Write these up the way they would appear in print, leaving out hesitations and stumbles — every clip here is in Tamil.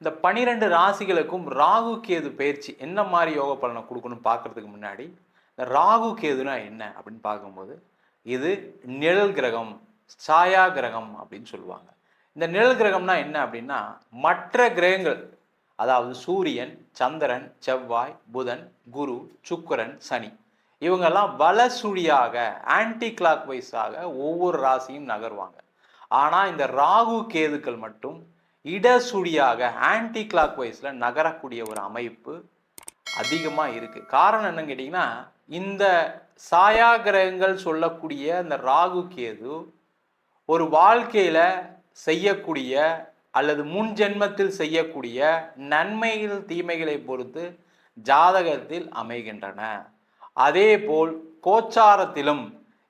இந்த 12 ராசிகளுக்கும் ராகு கேது பயிற்சி என்ன மாதிரி யோக பலனை கொடுக்கணும்னு பார்க்கறதுக்கு முன்னாடி இந்த ராகு கேதுனா என்ன அப்படின்னு பார்க்கும்போது இது நிழல் கிரகம், சாயா கிரகம் அப்படின்னு சொல்லுவாங்க. இந்த நிழல் கிரகம்னா என்ன அப்படின்னா மற்ற கிரகங்கள், அதாவது சூரியன், சந்திரன், செவ்வாய், புதன், குரு, சுக்கிரன், சனி, இவங்கெல்லாம் வலசுழியாக ஆன்டி கிளாக் வைஸாக ஒவ்வொரு ராசியும் நகர்வாங்க. ஆனால் இந்த ராகு கேதுக்கள் மட்டும் இடசுழியாக ஆன்டி கிளாக் வைஸில் நகரக்கூடிய ஒரு அமைப்பு அதிகமாக இருக்குது. காரணம் என்னன்னு கேட்டிங்கன்னா, இந்த சாயா கிரகங்கள் சொல்லக்கூடிய இந்த ராகு கேது ஒரு வாழ்க்கையில் செய்யக்கூடிய அல்லது முன் ஜென்மத்தில் செய்யக்கூடிய நன்மைகள் தீமைகளை பொறுத்து ஜாதகத்தில் அமைகின்றன. அதேபோல் கோச்சாரத்திலும்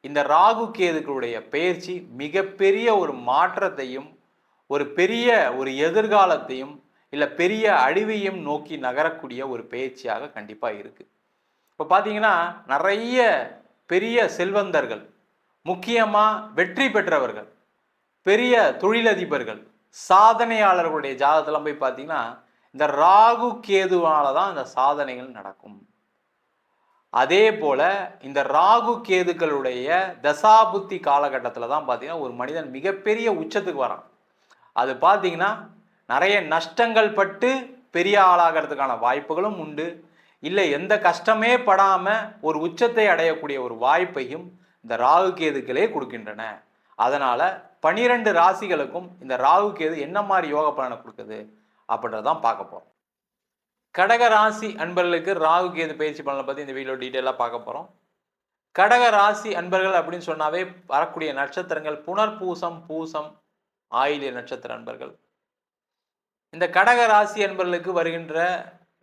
இந்த ராகு கேதுக்களுடைய பயிற்சி மிகப்பெரிய ஒரு மாற்றத்தையும் ஒரு பெரிய ஒரு எதிர்காலத்தையும் இல்லை பெரிய அழிவையும் நோக்கி நகரக்கூடிய ஒரு பயிற்சியாக கண்டிப்பாக இருக்குது. இப்போ பார்த்தீங்கன்னா நிறைய பெரிய செல்வந்தர்கள், முக்கியமாக வெற்றி பெற்றவர்கள், பெரிய தொழிலதிபர்கள், சாதனையாளர்களுடைய ஜாதகத்தெல்லாம் போய் பார்த்தீங்கன்னா இந்த ராகு கேதுவால தான் இந்த சாதனைகள் நடக்கும். அதே போல இந்த ராகு கேதுக்களுடைய தசாபுத்தி காலகட்டத்தில் தான் பார்த்தீங்கன்னா ஒரு மனிதன் மிகப்பெரிய உச்சத்துக்கு வரான். அது பார்த்தீங்கன்னா நிறைய நஷ்டங்கள் பட்டு பெரிய ஆளாகிறதுக்கான வாய்ப்புகளும் உண்டு. இல்லை எந்த கஷ்டமே படாமல் ஒரு உச்சத்தை அடையக்கூடிய ஒரு வாய்ப்பையும் இந்த ராகு கேதுக்களே கொடுக்கின்றன. அதனால் 12 ராசிகளுக்கும் இந்த ராகு கேது என்ன மாதிரி யோக பலனை கொடுக்குது அப்படின்றதான் பார்க்க போகிறோம். கடக ராசி அன்பர்களுக்கு ராகு கேது பயிற்சி பலனை பற்றி இந்த வீடியோ டீட்டெயிலாக பார்க்க போகிறோம். கடக ராசி அன்பர்கள் அப்படின்னு சொன்னாவே வரக்கூடிய நட்சத்திரங்கள் புனர்பூசம், பூசம், ஆயில்ய நட்சத்திர அன்பர்கள். இந்த கடக ராசி அன்பர்களுக்கு வருகின்ற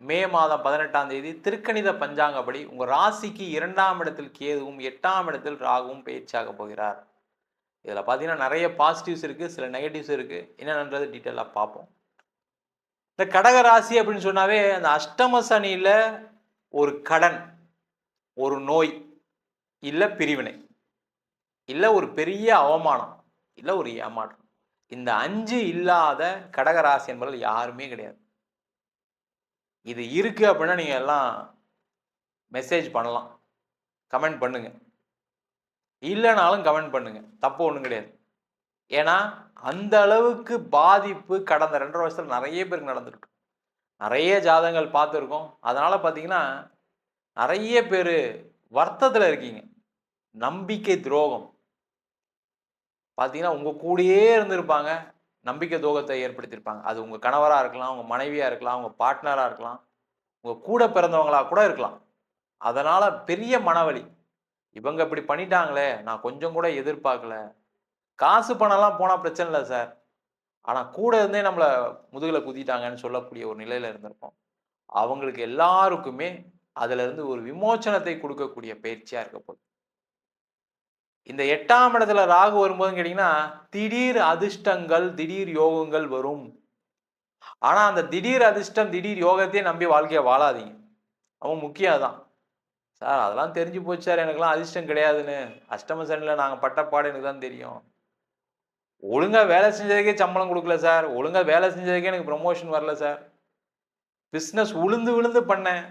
மே மாதம் 18ஆம் தேதி திருக்கணித பஞ்சாங்கப்படி உங்கள் ராசிக்கு 2ஆம் இடத்தில் கேதுவும் 8ஆம் இடத்தில் ராகுவும் பயிற்சியாக போகிறார். இதில் பார்த்தீங்கன்னா நிறைய பாசிட்டிவ்ஸ் இருக்குது, சில நெகட்டிவ்ஸ் இருக்குது. என்னென்னது டீட்டெயிலாக பார்ப்போம். இந்த கடக ராசி அப்படின்னு சொன்னாவே அந்த அஷ்டம சனியில் ஒரு கடன், ஒரு நோய், இல்லை பிரிவினை, இல்லை ஒரு பெரிய அவமானம், இல்லை ஒரு ஏமாற்றம், இந்த 5 இல்லாத கடகராசி என்பவர்கள் யாருமே கிடையாது. இது இருக்கு அப்படின்னா நீங்க எல்லாம் மெசேஜ் பண்ணலாம், கமெண்ட் பண்ணுங்க. இல்லைனாலும் கமெண்ட் பண்ணுங்க, தப்பு ஒன்றும் கிடையாது. ஏன்னா அந்த அளவுக்கு பாதிப்பு கடந்த 2.5 வருஷத்துல நிறைய பேருக்கு நடந்திருக்கு. நிறைய ஜாதகங்கள் பார்த்துருக்கோம். அதனால பார்த்தீங்கன்னா நிறைய பேர் வருத்தத்தில் இருக்கீங்க. நம்பிக்கை துரோகம் பார்த்தீங்கன்னா உங்கள் கூடயே இருந்திருப்பாங்க, நம்பிக்கை துரோகத்தை ஏற்படுத்தியிருப்பாங்க. அது உங்கள் கணவராக இருக்கலாம், உங்கள் மனைவியாக இருக்கலாம், உங்கள் பார்ட்னராக இருக்கலாம், உங்கள் கூட பிறந்தவங்களாக கூட இருக்கலாம். அதனால் பெரிய மனவலி. இவங்க இப்படி பண்ணிட்டாங்களே, நான் கொஞ்சம் கூட எதிர்பார்க்கல. காசு பணம்லாம் போனால் பிரச்சனை இல்லை சார், ஆனால் கூட இருந்தே நம்மளை முதுகில் குத்திட்டாங்கன்னு சொல்லக்கூடிய ஒரு நிலையில் இருந்திருப்போம். அவங்களுக்கு எல்லாருக்குமே அதிலிருந்து ஒரு விமோச்சனத்தை கொடுக்கக்கூடிய பயிற்சியாக இருக்க போகுது. இந்த 8ஆம் இடத்துல ராகு வரும்போது கேட்டீங்கன்னா திடீர் அதிர்ஷ்டங்கள், திடீர் யோகங்கள் வரும். ஆனா அந்த திடீர் அதிர்ஷ்டம், திடீர் யோகத்தையே நம்பி வாழ்க்கையை வாழாதீங்க. அவன் முக்கியம் அதான். சார் அதெல்லாம் தெரிஞ்சு போச்சு சார், எனக்குலாம் அதிர்ஷ்டம் கிடையாதுன்னு. அஷ்டம சனியில் நாங்கள் பட்ட பாடு எனக்கு தான் தெரியும். ஒழுங்கா வேலை செஞ்சதுக்கே சம்பளம் கொடுக்கல சார், ஒழுங்கா வேலை செஞ்சதுக்கே எனக்கு ப்ரமோஷன் வரல சார், பிஸ்னஸ் உளுந்து விழுந்து பண்ணேன்,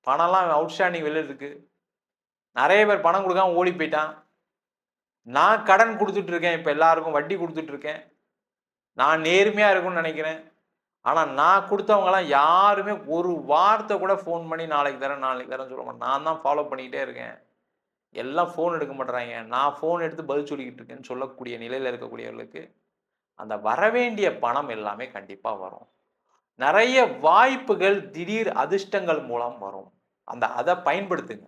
பணம்லாம் அவுட்ஸ்டாண்டிங் வெளில இருக்கு, நிறைய பேர் பணம் கொடுக்காம ஓடி போயிட்டான், நான் கடன் கொடுத்துட்டு இருக்கேன், இப்போ எல்லாருக்கும் வட்டி கொடுத்துட்டு இருக்கேன், நான் நேர்மையாக இருக்கும்னு நினைக்கிறேன். ஆனால் நான் கொடுத்தவங்களாம் யாருமே ஒரு வார்த்தை கூட ஃபோன் பண்ணி நாளைக்கு தரேன் நாளைக்கு தரேன்னு சொல்ல மாட்டேன். நான் தான் ஃபாலோ பண்ணிக்கிட்டே இருக்கேன், எல்லாம் ஃபோன் எடுக்க மாட்டேறாங்க, நான் ஃபோன் எடுத்து பதில் சொல்லிக்கிட்டு இருக்கேன்னு சொல்லக்கூடிய நிலையில் இருக்கக்கூடியவர்களுக்கு அந்த வரவேண்டிய பணம் எல்லாமே கண்டிப்பாக வரும். நிறைய வாய்ப்புகள் திடீர் அதிர்ஷ்டங்கள் மூலம் வரும். அதை பயன்படுத்துங்க.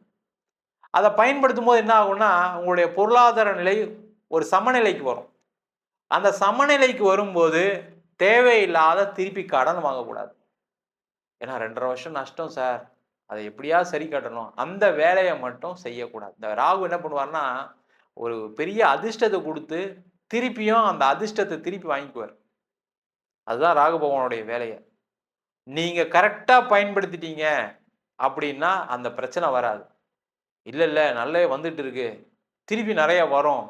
அதை பயன்படுத்தும் போது என்ன ஆகும்னா உங்களுடைய பொருளாதார நிலை ஒரு சமநிலைக்கு வரும். அந்த சமநிலைக்கு வரும்போது தேவையில்லாத திருப்பி கடன் வாங்கக்கூடாது. ஏன்னா 2.5 வருஷம் நஷ்டம் சார், அதை எப்படியா சரி கட்டணும், அந்த வேலையை மட்டும் செய்யக்கூடாது. இந்த ராகு என்ன பண்ணுவார்னா ஒரு பெரிய அதிர்ஷ்டத்தை கொடுத்து திருப்பியும் அந்த அதிர்ஷ்டத்தை திருப்பி வாங்கிக்குவார். அதுதான் ராகு பகவானுடைய வேலையை. நீங்க கரெக்டா பயன்படுத்திட்டீங்க அப்படின்னா அந்த பிரச்சனை வராது. இல்லை நல்ல வந்துட்டு இருக்கு, திருப்பி நிறைய வரும்,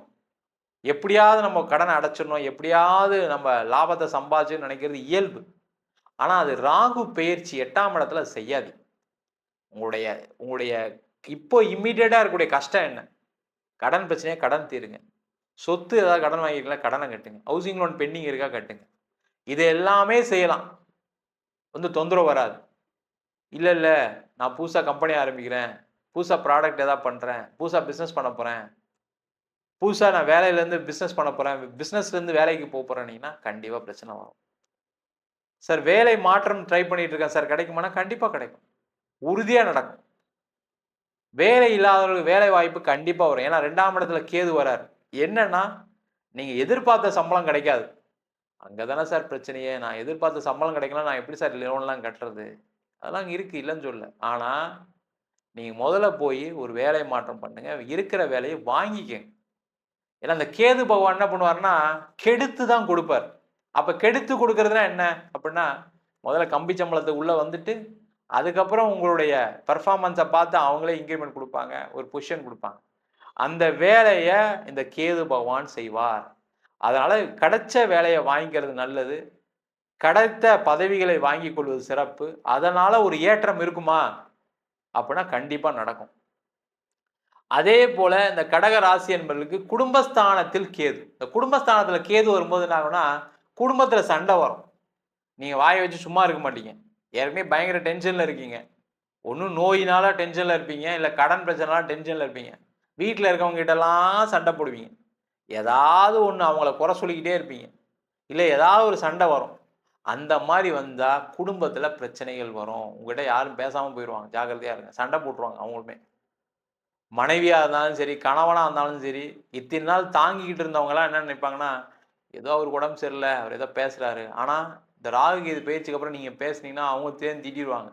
எப்படியாவது நம்ம கடனை அடைச்சிடணும், எப்படியாவது நம்ம லாபத்தை சம்பாதிச்சுன்னு நினைக்கிறது இயல்பு. ஆனால் அது ராகு பெயர்ச்சி 8ஆம் இடத்துல செய்யாது. உங்களுடைய உங்களுடைய இப்போ இம்மீடியட்டாக இருக்கக்கூடிய கஷ்டம் என்ன? கடன் பிரச்சனையா கடன் தீருங்க. சொத்து ஏதாவது கடன் வாங்கிருக்கலாம், கடனை கட்டுங்க. ஹவுசிங் லோன் பெண்டிங் இருக்கா கட்டுங்க. இது எல்லாமே செய்யலாம். தொந்தரவு வராது. இல்ல நான் புதுசா கம்பெனி ஆரம்பிக்கிறேன். புதுசா ப்ராடக்ட் ஏதாவது பண்றேன். புதுசா பிசினஸ் பண்ண போறேன். புதுசா நான் வேலையிலேருந்து பிசினஸ் பண்ண போறேன். பிசினஸ்லேருந்து வேலைக்கு போறேன்னீங்கன்னா, கண்டிப்பா பிரச்சனை வரும். சார் வேலை மாற்றம் ட்ரை பண்ணிட்டு இருக்கேன் சார் கிடைக்குமானா, கண்டிப்பா கிடைக்கும். உறுதியா நடக்கும். வேலை இல்லாதவர்களுக்கு வேலை வாய்ப்பு கண்டிப்பா வரும். ஏன்னா 2ஆம் இடத்துல கேது வராரு. என்னன்னா, நீங்க எதிர்பார்த்த சம்பளம் கிடைக்காது. அங்க தானே சார் பிரச்சனையே. நான் எதிர்பார்த்த சம்பளம் கிடைக்கலாம். நான் எப்படி சார் லோன்லாம் கட்டுறது? அதெல்லாம் இருக்கு, இல்லன்னு சொல்லல. ஆனா, நீங்க முதல்ல போய் ஒரு வேலை மாற்றம் பண்ணுங்க. இருக்கிற வேலைய வாங்கிக்கங்க. ஏன்னா அந்த கேது பகவான் என்ன பண்ணுவாருன்னா, கெடுத்து தான் கொடுப்பார். அப்ப கெடுத்து கொடுக்கறதுனா என்ன? அப்படின்னா, முதல்ல கம்பி சம்பளத்துக்கு உள்ள வந்துட்டு, அதுக்கப்புறம் உங்களுடைய பெர்ஃபார்மன்ஸ பார்த்து அவங்களே இன்கிரிமென்ட் குடுப்பாங்க. ஒரு பொசிஷன் குடுப்பாங்க. அந்த வேலைய இந்த கேது பகவான் செய்வார். அதனால கிடைச்ச வேலைய வாங்கிக்கிறது நல்லது. கிடைத்த பதவிகளை வாங்கிக் கொள்வது சிறப்பு. அதனால ஒரு ஏற்றம் இருக்குமா? அப்படின்னா கண்டிப்பா நடக்கும். அதே போல இந்த கடக ராசி என்பவர்களுக்கு குடும்பஸ்தானத்தில் கேது. இந்த குடும்பஸ்தானத்துல கேது வரும்போது என்ன ஆகும்னா, குடும்பத்துல சண்டை வரும். நீங்க வாய வச்சு சும்மா இருக்க மாட்டீங்க. ஏற்கனவே பயங்கர டென்ஷன்ல இருக்கீங்க. ஒண்ணு நோயினால டென்ஷன்ல இருப்பீங்க. இல்ல கடன் பிரச்சனைனால டென்ஷன்ல இருப்பீங்க. வீட்ல இருக்கவங்க கிட்டலாம் சண்டை போடுவீங்க. ஏதாவது ஒண்ணு அவங்கள குறை சொல்லிக்கிட்டே இருப்பீங்க. இல்ல ஏதாவது ஒரு சண்டை வரும். அந்த மாரி வந்தா குடும்பத்துல பிரச்சனைகள் வரும். உங்ககிட்ட யாரும் பேசாம போயிருவாங்க. ஜாக்கிரதையா இருங்க. சண்டை போட்டுருவாங்க அவங்களுமே. மனைவியா இருந்தாலும் சரி, கணவனா இருந்தாலும் சரி, இத்தனை நாள் தாங்கிக்கிட்டு இருந்தவங்கலாம் என்ன நினைப்பாங்கன்னா, ஏதோ அவருக்கு உடம்பு சரியில்ல, அவர் ஏதோ பேசுறாரு. ஆனா, இந்த ராகு கேது பெயர்ச்சிக்கு அப்புறம் நீங்க பேசுனீங்கன்னா, அவங்க சேர்ந்து திட்டிருவாங்க.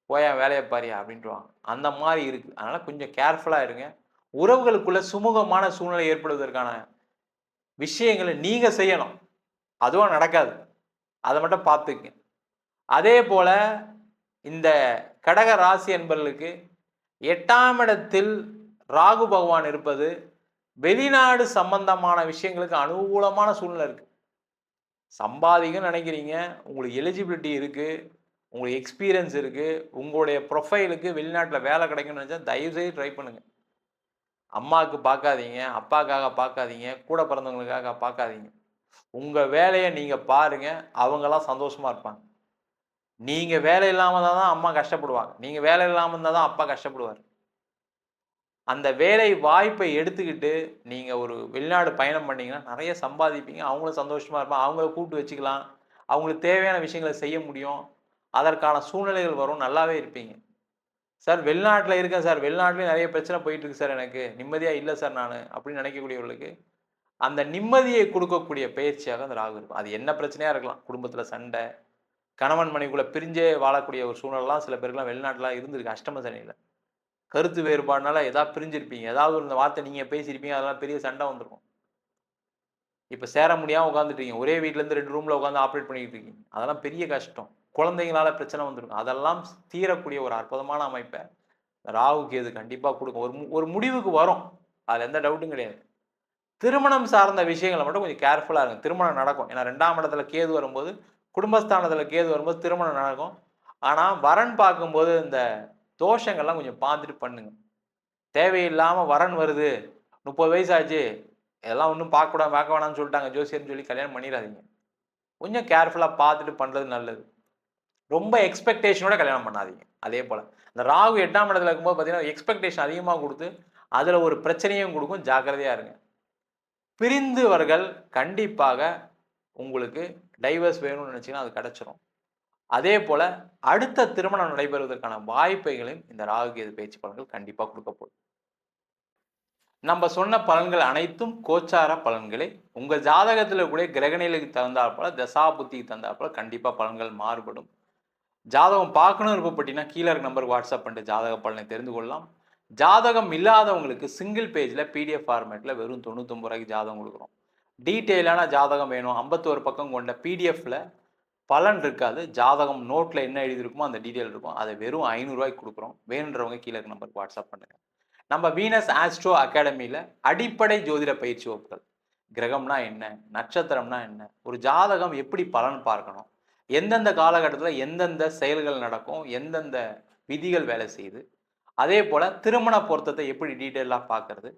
"போயா வேலைய பாருயா" அப்படின்ருவாங்க. அந்த மாரி இருக்கு. அதனால கொஞ்சம் கேர்ஃபுல்லா இருங்க. உறவுகளுக்குள்ள சுமூகமான சூழ்நிலை ஏற்படுவதற்கான விஷயங்கள நீங்க செய்யணும். அதுவா நடக்காது. அத மட்டும் பார்த்துக்கங்க. அதே போல இந்த கடக ராசி என்பவர்களுக்கு 8ஆம் இடத்தில் ராகு பகவான் இருப்பது வெளிநாடு சம்பந்தமான விஷயங்களுக்கு அனுகூலமான சூழ்நிலை இருக்கு. சம்பாதிக்கணும்னு நினைக்கிறீங்க, உங்களுக்கு எலிஜிபிலிட்டி இருக்கு, உங்களுக்கு எக்ஸ்பீரியன்ஸ் இருக்கு, உங்களுடைய ப்ரொஃபைலுக்கு வெளிநாட்டுல வேலை கிடைக்கும்னு நினைச்சா தயவு செய்து ட்ரை பண்ணுங்க. அம்மாவுக்கு பார்க்காதீங்க, அப்பாக்காக பார்க்காதீங்க, கூட பிறந்தவங்களுக்காக பார்க்காதீங்க. உங்க வேலைய நீங்க பாருங்க, அவங்கலாம் சந்தோஷமா இருப்பாங்க. நீங்க வேலை இல்லாம இருந்தா தான் அம்மா கஷ்டப்படுவாங்க. நீங்க வேலை இல்லாம இருந்தா தான் அப்பா கஷ்டப்படுவாரு. அந்த வேலை வாய்ப்பை எடுத்துக்கிட்டு, நீங்க ஒரு வெளிநாடு பயணம் பண்ணீங்கன்னா, நெறைய சம்பாதிப்பீங்க. அவங்களும் சந்தோஷமா இருப்பாங்க. அவங்கள கூப்பிட்டு வச்சுக்கலாம். அவங்களுக்கு தேவையான விஷயங்கள செய்ய முடியும். அதற்கான சூழ்நிலைகள் வரும். நல்லாவே இருப்பீங்க. சார் வெளிநாட்ல இருக்கேன் சார். வெளிநாட்டிலயும் நெறைய பிரச்சனை போயிட்டு இருக்கு சார் எனக்கு. நிம்மதியா இல்ல சார் நானு. அப்படின்னு நினைக்கக்கூடியவர்களுக்கு, அந்த நிம்மதியை குடுக்கக்கூடிய பயிற்சியாக அந்த ராகு இருக்கும். அது என்ன பிரச்சனையா இருக்கலாம். குடும்பத்தில சண்டை, கணவன் மனைவிக்குள்ள பிரிஞ்சே வாழக்கூடிய ஒரு சூழல்லாம் சில பேருக்குலாம் வெளிநாட்டுல இருந்திருக்கு. அஷ்டம சனியில. கருத்து வேறுபாடுனால ஏதாவது பிரிஞ்சிருப்பீங்க. ஏதாவது ஒரு வார்த்தை நீங்க பேசியிருப்பீங்க. அதெல்லாம் பெரிய சண்டை வந்திருக்கும். இப்ப சேர முடியாம உட்கார்ந்துட்டீங்க. ஒரே வீட்ல இருந்து 2 ரூம்ல உட்கார்ந்து ஆப்பரேட் பண்ணிட்டு இருக்கீங்க. அதெல்லாம் பெரிய கஷ்டம். குழந்தைங்களால பிரச்சனை வந்திருக்கும். அதெல்லாம் தீரக்கூடிய ஒரு அற்புதமான அமைப்ப ராகு, கேது கண்டிப்பா குடுக்கும். ஒரு முடிவுக்கு வரும். அதுல எந்த டவுட்டும் கிடையாது. திருமணம் சார்ந்த விஷயங்கள மட்டும் கொஞ்சம் கேர்ஃபுல்லா இருங்க. திருமணம் நடக்கும். ஏன்னா 2ஆம் இடத்துல கேது வரும்போது, குடும்பஸ்தானத்துல கேது வரும்போது திருமணம் நடக்கும். ஆனா வரன் பார்க்கும்போது இந்த தோஷங்கள்லாம் கொஞ்சம் பார்த்துட்டு பண்ணுங்க. தேவையில்லாம வரன் வருது. 30 வயசு ஆச்சு. இதெல்லாம் ஒண்ணும் பார்க்க வேணாம்னு சொல்லிட்டாங்க ஜோசியர்ன்னு சொல்லி கல்யாணம் பண்ணிறாதீங்க. கொஞ்சம் கேர்ஃபுல்லா பார்த்துட்டு பண்றது நல்லது. ரொம்ப எக்ஸ்பெக்டேஷனோட கல்யாணம் பண்ணாதீங்க. அதே போல. இந்த ராகு 8ஆம் இடத்துல இருக்கும்போது பார்த்தீங்கன்னா, எக்ஸ்பெக்டேஷன் அதிகமா குடுத்து, அதுல ஒரு பிரச்சனையும் குடுக்கும். ஜாக்கிரதையா இருங்க. பிரிந்தவர்கள் கண்டிப்பாக உங்களுக்கு டைவர்ஸ் வேணும்னு நினைச்சீங்கன்னா, அது கிடைச்சிரும். அதே போல அடுத்த திருமணம் நடைபெறுவதற்கான வாய்ப்புகளையும் இந்த ராகு கேது பெயர்ச்சி பலன்கள் கண்டிப்பா குடுக்கப்படும். நம்ம சொன்ன பலன்கள் அனைத்தும் கோச்சார பலன்களே. உங்க ஜாதகத்துல கூடிய கிரகநிலைக்கு தகுந்தாற்போல, தசா புத்திக்கு தகுந்தாற்போல கண்டிப்பா பலன்கள் மாறுபடும். ஜாதகம் பார்க்கணும்னு விருப்பப்பட்டீங்கன்னா, கீழ இருக்க நம்பருக்கு வாட்ஸ்அப் பண்ணிட்டு ஜாதக பலனை தெரிந்து கொள்ளலாம். ஜாதகம் இல்லாதவங்களுக்கு சிங்கிள் பேஜ்ல பிடிஎஃப் ஃபார்மேட்ல வெறும் ரூ. 99 ஜாதகம் குடுக்குறோம். டீட்டெயிலான ஜாதகம் வேணும். 51 பக்கம் கொண்ட பிடிஎஃப்ல பலன் இருக்காது. ஜாதகம் நோட்ல என்ன எழுதியிருக்குமோ அந்த டீட்டெயில் இருக்கும். அதை வெறும் ரூ. 500 குடுக்குறோம். வேணுன்றவங்க கீழ இருக்க நம்பருக்கு வாட்ஸ்அப் பண்ணுங்க. நம்ம வீனஸ் ஆஸ்ட்ரோ அகாடமியில அடிப்படை ஜோதிட பயிற்சி வகுப்புகள். கிரகம்னா என்ன? நட்சத்திரம்னா என்ன? ஒரு ஜாதகம் எப்படி பலன் பார்க்கணும்? எந்தெந்த காலகட்டத்தில் எந்தெந்த செயல்கள் நடக்கும், எந்தெந்த விதிகள் வேலை செய்யுது, அதே போல் திருமண பொருத்தத்தை எப்படி டீட்டெயிலாக பார்க்கறது,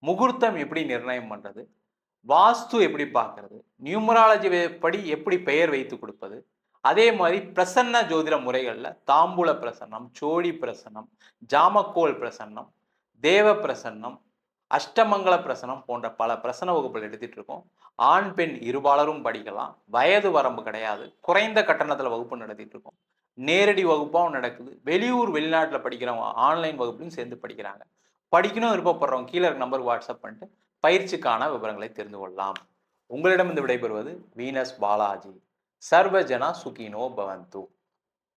முகூர்த்தம் எப்படி நிர்ணயம் பண்ணுறது, வாஸ்து எப்படி பார்க்கறது, நியூமராலஜி படி எப்படி பெயர் வைத்து கொடுப்பது, அதே மாதிரி பிரசன்ன ஜோதிட முறைகளில் தாம்பூல பிரசன்னம், சோழி பிரசன்னம், ஜாமக்கோல் பிரசன்னம், தேவ பிரசன்னம், அஷ்டமங்கல பிரசனம் போன்ற பல பிரசன வகுப்புகள் எடுத்துட்டு இருக்கோம். ஆண் பெண் இருபாலரும் படிக்கலாம். வயது வரம்பு கிடையாது. குறைந்த கட்டணத்தில் வகுப்பு நடத்திட்டு இருக்கோம். நேரடி வகுப்பாகவும் நடக்குது. வெளியூர் வெளிநாட்டில் படிக்கிறவங்க ஆன்லைன் வகுப்புலையும் சேர்ந்து படிக்கிறாங்க. படிக்கணும் விருப்பப்படுறவங்க கீழே இருக்க நம்பருக்கு வாட்ஸ்அப் பண்ணிட்டு பயிற்சிக்கான விவரங்களை தெரிந்து கொள்ளலாம். உங்களிடம் இருந்து விடைபெறுவது வீனஸ் பாலாஜி. சர்வஜனா சுகினோ பவந்து.